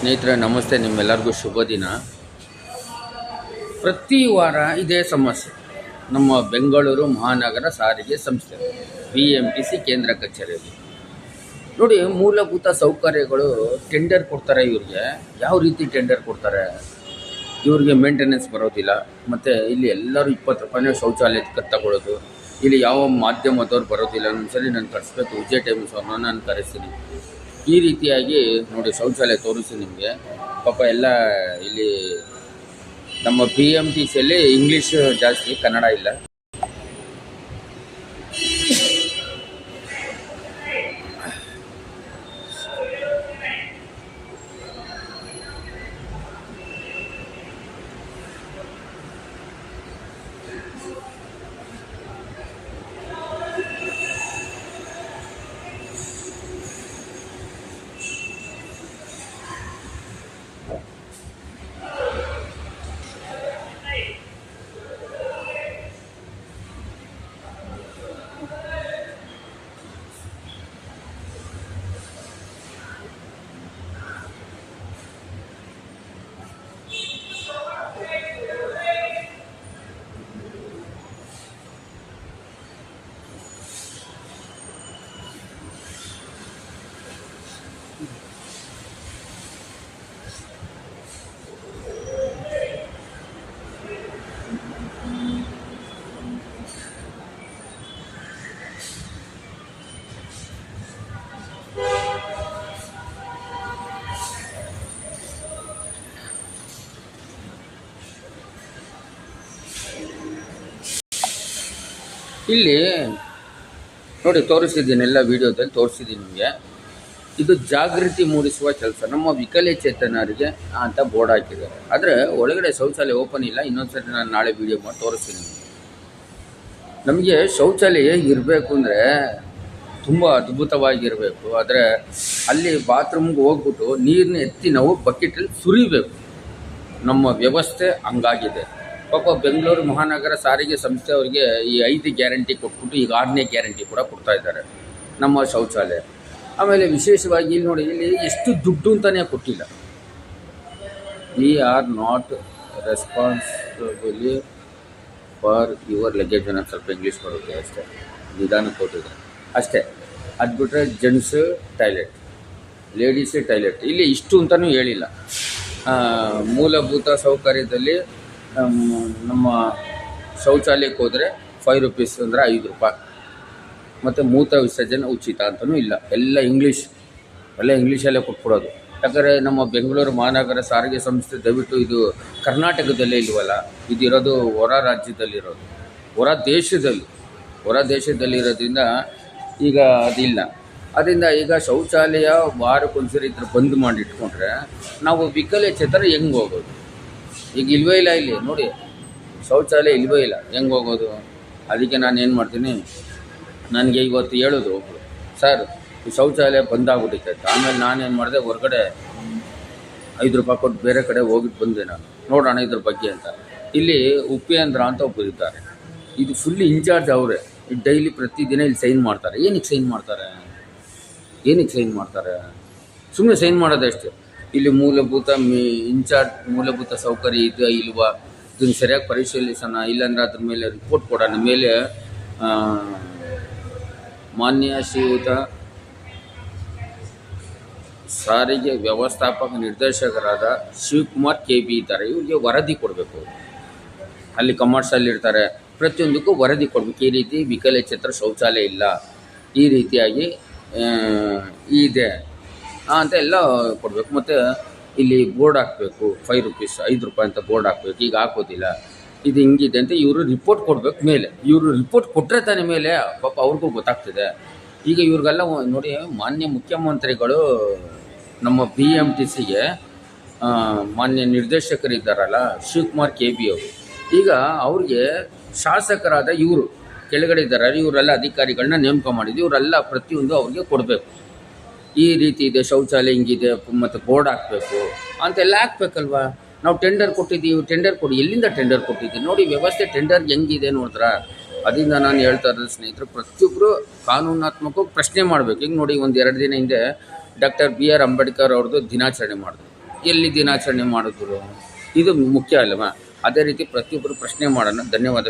ಸ್ನೇಹಿತರೆ ನಮಸ್ತೆ, ನಿಮ್ಮೆಲ್ಲರಿಗೂ ಶುಭ ದಿನ. ಪ್ರತಿ ವಾರ ಇದೇ ಸಮಸ್ಯೆ. ನಮ್ಮ ಬೆಂಗಳೂರು ಮಹಾನಗರ ಸಾರಿಗೆ ಸಂಸ್ಥೆ BMTC ಕೇಂದ್ರ ಕಚೇರಿಯಲ್ಲಿ ನೋಡಿ, ಮೂಲಭೂತ ಸೌಕರ್ಯಗಳು ಟೆಂಡರ್ ಕೊಡ್ತಾರೆ. ಇವ್ರಿಗೆ ಯಾವ ರೀತಿ ಟೆಂಡರ್ ಕೊಡ್ತಾರೆ? ಇವ್ರಿಗೆ ಮೇಂಟೆನೆನ್ಸ್ ಬರೋದಿಲ್ಲ. ಮತ್ತು ಇಲ್ಲಿ ಎಲ್ಲರೂ 20 ರೂಪಾಯಿನೇ ಶೌಚಾಲಯಕ್ಕೆ ತಗೊಳ್ಳೋದು. ಇಲ್ಲಿ ಯಾವ ಮಾಧ್ಯಮದವ್ರು ಬರೋದಿಲ್ಲ. ಒಂದ್ಸರಿ ನಾನು ಕರೆಸ್ಬೇಕು, ವಿಜಯ್ ಟೈಮ್ಸ್ ಅವ್ರನ್ನ ನಾನು ಕರೆಸ್ತೀನಿ. ಈ ರೀತಿಯಾಗಿ ನೋಡಿ, ಶೌಚಾಲಯ ತೋರಿಸಿ ನಿಮಗೆ. ಪಾಪ ಎಲ್ಲ ಇಲ್ಲಿ ನಮ್ಮ BMTCಯಲ್ಲಿ ಇಂಗ್ಲೀಷ್ ಜಾಸ್ತಿ, ಕನ್ನಡ ಇಲ್ಲ. ಇಲ್ಲಿ ನೋಡಿ, ತೋರಿಸಿದ್ದೀನಿ, ಎಲ್ಲ ವೀಡಿಯೋದಲ್ಲಿ ತೋರಿಸಿದ್ದೀನಿ ನಿಮಗೆ. ಇದು ಜಾಗೃತಿ ಮೂಡಿಸುವ ಕೆಲಸ. ನಮ್ಮ ವಿಕಲಚೇತನರಿಗೆ ಅಂತ ಬೋರ್ಡ್ ಹಾಕಿದ್ದಾರೆ. ಆದರೆ ಒಳಗಡೆ ಶೌಚಾಲಯ ಓಪನ್ ಇಲ್ಲ. ಇನ್ನೊಂದ್ಸರಿ ನಾನು ನಾಳೆ ವೀಡಿಯೋ ಮಾಡಿ ತೋರಿಸ್ತೀನಿ. ನಮಗೆ ಶೌಚಾಲಯ ಇರಬೇಕು ಅಂದರೆ ತುಂಬ ಅದ್ಭುತವಾಗಿರಬೇಕು. ಆದರೆ ಅಲ್ಲಿ ಬಾತ್ರೂಮ್ಗೆ ಹೋಗ್ಬಿಟ್ಟು ನೀರನ್ನ ಎತ್ತಿ ನಾವು ಬಕೆಟಲ್ಲಿ ಸುರಿಬೇಕು. ನಮ್ಮ ವ್ಯವಸ್ಥೆ ಹಂಗಾಗಿದೆ. ಪಾಪ ಬೆಂಗಳೂರು ಮಹಾನಗರ ಸಾರಿಗೆ ಸಂಸ್ಥೆ ಅವರಿಗೆ ಈ 5 ಗ್ಯಾರಂಟಿ ಕೊಟ್ಬಿಟ್ಟು ಈಗ 6ನೇ ಗ್ಯಾರಂಟಿ ಕೂಡ ಕೊಡ್ತಾ ಇದ್ದಾರೆ ನಮ್ಮ ಶೌಚಾಲಯ. ಆಮೇಲೆ ವಿಶೇಷವಾಗಿ ಇಲ್ಲಿ ನೋಡಿ, ಇಲ್ಲಿ ಎಷ್ಟು ದುಡ್ಡು ಅಂತಲೇ ಕೊಟ್ಟಿಲ್ಲ. We are not responsibly for your luggage ಅನ್ನೋ ಸ್ವಲ್ಪ ಇಂಗ್ಲೀಷ್ ಬರುತ್ತೆ ಅಷ್ಟೇ, ನಿಧಾನಕ್ಕೆ ಕೊಟ್ಟಿದೆ ಅಷ್ಟೇ. ಅದು ಬಿಟ್ಟರೆ ಜೆಂಟ್ಸ್ ಟಾಯ್ಲೆಟ್, ಲೇಡೀಸ್ ಟಾಯ್ಲೆಟ್, ಇಲ್ಲಿ ಇಷ್ಟು ಅಂತಲೂ ಹೇಳಿಲ್ಲ. ಮೂಲಭೂತ ಸೌಕರ್ಯದಲ್ಲಿ ನಮ್ಮ ಶೌಚಾಲಯಕ್ಕೆ ಹೋದರೆ 5 ರೂಪೀಸ್ ಅಂದರೆ 5 ರೂಪಾಯಿ. ಮತ್ತು ಮೂತ್ರ ವಿಸರ್ಜನೆ ಉಚಿತ ಅಂತಲೂ ಇಲ್ಲ. ಎಲ್ಲ ಇಂಗ್ಲೀಷಲ್ಲೇ ಕೊಟ್ಬಿಡೋದು. ಯಾಕಂದರೆ ನಮ್ಮ ಬೆಂಗಳೂರು ಮಹಾನಗರ ಸಾರಿಗೆ ಸಂಸ್ಥೆ ದಯವಿಟ್ಟು ಇದು ಕರ್ನಾಟಕದಲ್ಲೇ ಇಲ್ವಲ್ಲ, ಇದಿರೋದು ಹೊರ ರಾಜ್ಯದಲ್ಲಿರೋದು, ಹೊರ ದೇಶದಲ್ಲಿರೋದ್ರಿಂದ ಈಗ ಅದಿಲ್ಲ. ಅದರಿಂದ ಈಗ ಶೌಚಾಲಯ ವಾರಕ್ಕೊಂದ್ಸರಿ ಇದ್ರೆ ಬಂದ್ ಮಾಡಿ ಇಟ್ಕೊಂಡ್ರೆ ನಾವು ವಿಕಲಚೇತನ ಹೆಂಗೆ ಹೋಗೋದು? ಈಗ ಇಲ್ವೇ ಇಲ್ಲ, ಇಲ್ಲಿ ನೋಡಿ ಶೌಚಾಲಯ ಇಲ್ವೇ ಇಲ್ಲ, ಹೆಂಗೆ ಹೋಗೋದು? ಅದಕ್ಕೆ ನಾನು ಏನು ಮಾಡ್ತೀನಿ, ನನಗೆ ಇವತ್ತು ಹೇಳೋದು ಒಬ್ಬರು, ಸರ್ ಈ ಶೌಚಾಲಯ ಬಂದಾಗ್ಬಿಟ್ಟಿತ್ತು. ಆಮೇಲೆ ನಾನೇನು ಮಾಡಿದೆ, ಹೊರಗಡೆ 5 ರೂಪಾಯಿ ಕೊಟ್ಟು ಬೇರೆ ಕಡೆ ಹೋಗಿಟ್ಟು ಬಂದೆ ನಾನು, ನೋಡೋಣ ಇದ್ರ ಬಗ್ಗೆ ಅಂತ. ಇಲ್ಲಿ ಉಪೇಂದ್ರ ಅಂತ ಒಬ್ಬರು ಇದ್ದಾರೆ. ಇದು ಫುಲ್ ಇನ್ಚಾರ್ಜ್ ಅವರೇ. ಡೈಲಿ ಪ್ರತಿದಿನ ಇಲ್ಲಿ ಸೈನ್ ಮಾಡ್ತಾರೆ. ಏನಕ್ಕೆ ಸೈನ್ ಮಾಡ್ತಾರೆ? ಸುಮ್ಮನೆ ಸೈನ್ ಮಾಡೋದಷ್ಟೇ. ಇಲ್ಲಿ ಮೂಲಭೂತ ಸೌಕರ್ಯ ಇದು ಇಲ್ವಾ, ಇದನ್ನು ಸರಿಯಾಗಿ ಪರಿಶೀಲಿಸೋಣ, ಇಲ್ಲಾಂದ್ರೆ ಅದ್ರ ಮೇಲೆ ರಿಪೋರ್ಟ್ ಕೊಡೋಣ. ಮೇಲೆ ಮಾನ್ಯ ಶ್ರೀಯುತ ಸಾರಿಗೆ ವ್ಯವಸ್ಥಾಪಕ ನಿರ್ದೇಶಕರಾದ ಶಿವಕುಮಾರ್ KB ಇದ್ದಾರೆ. ಇವ್ರಿಗೆ ವರದಿ ಕೊಡಬೇಕು. ಅಲ್ಲಿ ಕಮರ್ಷಿಯಲ್ ಇರ್ತಾರೆ, ಪ್ರತಿಯೊಂದಕ್ಕೂ ವರದಿ ಕೊಡಬೇಕು. ಈ ರೀತಿ ವಿಕಲಚೇತರ ಶೌಚಾಲಯ ಇಲ್ಲ, ಈ ರೀತಿಯಾಗಿ ಇದೆ ಅಂತ ಎಲ್ಲ ಕೊಡಬೇಕು. ಮತ್ತು ಇಲ್ಲಿ ಬೋರ್ಡ್ ಹಾಕಬೇಕು, 5 ರೂಪೀಸ್ 5 ರೂಪಾಯಿ ಅಂತ ಬೋರ್ಡ್ ಹಾಕಬೇಕು. ಈಗ ಹಾಕೋದಿಲ್ಲ, ಇದು ಹಿಂಗಿದೆ ಅಂತ ಇವರು ರಿಪೋರ್ಟ್ ಕೊಡಬೇಕು. ಮೇಲೆ ಇವರು ರಿಪೋರ್ಟ್ ಕೊಟ್ಟರೆ ತಾನೇ ಮೇಲೆ ಪಾಪ ಅವ್ರಿಗೂ ಗೊತ್ತಾಗ್ತದೆ. ಈಗ ಇವ್ರಿಗೆಲ್ಲ ನೋಡಿ, ಮಾನ್ಯ ಮುಖ್ಯಮಂತ್ರಿಗಳು ನಮ್ಮ BMTCಗೆ ಮಾನ್ಯ ನಿರ್ದೇಶಕರಿದ್ದಾರಲ್ಲ ಶಿವಕುಮಾರ್ KB ಅವರು, ಈಗ ಅವ್ರಿಗೆ ಶಾಸಕರಾದ ಇವರು ಕೆಳಗಡೆ ಇದ್ದಾರೆ, ಇವರೆಲ್ಲ ಅಧಿಕಾರಿಗಳನ್ನ ನೇಮಕ ಮಾಡಿದ್ದು. ಇವರೆಲ್ಲ ಪ್ರತಿಯೊಂದು ಅವ್ರಿಗೆ ಕೊಡಬೇಕು. ಈ ರೀತಿ ಇದೆ, ಶೌಚಾಲಯ ಹಿಂಗಿದೆ, ಮತ್ತು ಬೋರ್ಡ್ ಹಾಕಬೇಕು ಅಂತೆಲ್ಲ ಹಾಕ್ಬೇಕಲ್ವ. ನಾವು ಟೆಂಡರ್ ಕೊಟ್ಟಿದ್ದೀವಿ, ಟೆಂಡರ್ ಕೊಡಿ. ಎಲ್ಲಿಂದ ಟೆಂಡರ್ ಕೊಟ್ಟಿದ್ದೀವಿ ನೋಡಿ, ವ್ಯವಸ್ಥೆ ಟೆಂಡರ್ ಹೆಂಗಿದೆ ನೋಡಿದ್ರ. ಅದರಿಂದ ನಾನು ಹೇಳ್ತಾ ಇರೋದು ಸ್ನೇಹಿತರು, ಪ್ರತಿಯೊಬ್ಬರು ಕಾನೂನಾತ್ಮಕವಾಗಿ ಪ್ರಶ್ನೆ ಮಾಡಬೇಕು. ಈಗ ನೋಡಿ, 1-2 ದಿನ ಹಿಂದೆ ಡಾಕ್ಟರ್ BR ಅಂಬೇಡ್ಕರ್ ಅವ್ರದ್ದು ದಿನಾಚರಣೆ ಮಾಡಿದ್ರು. ಎಲ್ಲಿ ದಿನಾಚರಣೆ ಮಾಡಿದ್ರು? ಇದು ಮುಖ್ಯ ಅಲ್ಲವಾ? ಅದೇ ರೀತಿ ಪ್ರತಿಯೊಬ್ಬರು ಪ್ರಶ್ನೆ ಮಾಡೋಣ. ಧನ್ಯವಾದ.